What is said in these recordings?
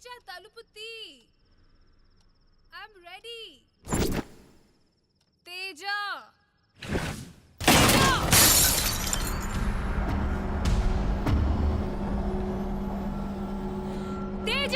తేజ తలుపు తీ. I'm ready. Teja Teja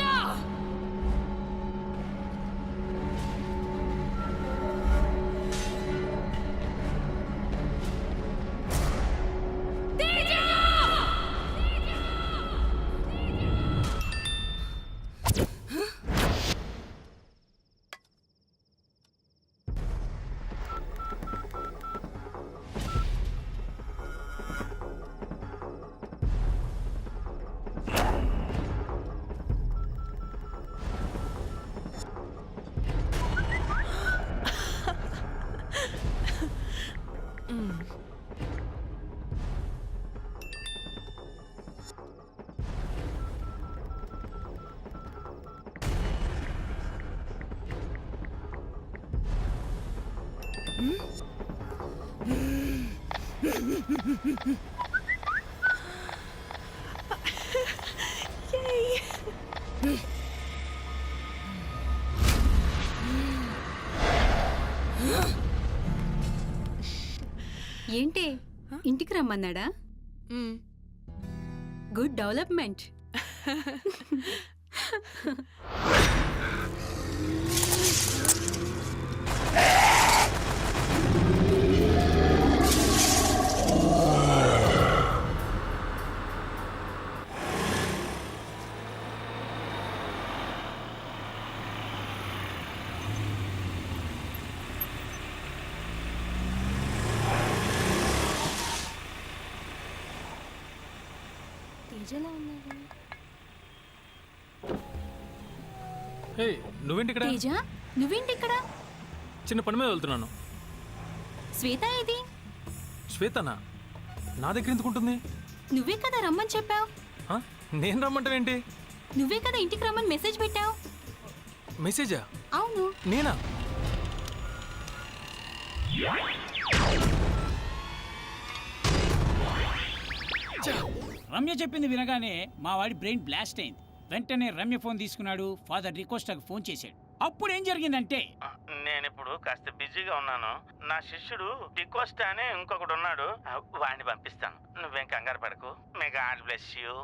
ఏంటి ఇంటికి రమ్మన్నాడా? Good development. నువ్వేంటి ఇక్కడ? తేజ నువ్వేంటి ఇక్కడ? చిన్న పని మీద వెళ్తున్నాను. శ్వేత ఏది? శ్వేతనా? నా దగ్గర ఎందుకుంటుంది? నువ్వే కదా రమ్మని చెప్పావు. నేను రమ్మంటావేంటి? నువ్వే కదా ఇంటికి రమ్మని మెసేజ్ పెట్టావు. మెసేజా? అవును. నేనా? రమ్య చెప్పింది వినగానే మా వాడి బ్రెయిన్ బ్లాస్ట్ అయింది. వెంటనే రమ్య ఫోన్ తీసుకున్నాడు. ఫాదర్ రికోస్టాకు ఫోన్ చేశాడు. అప్పుడు ఏం జరిగిందంటే, నేనిప్పుడు కాస్త బిజీగా ఉన్నాను. నా శిష్యుడు డికోస్టా అని ఇంకొకడు ఉన్నాడు, వాడిని పంపిస్తాను. నువ్వేం కంగారు పడకు. May God bless you.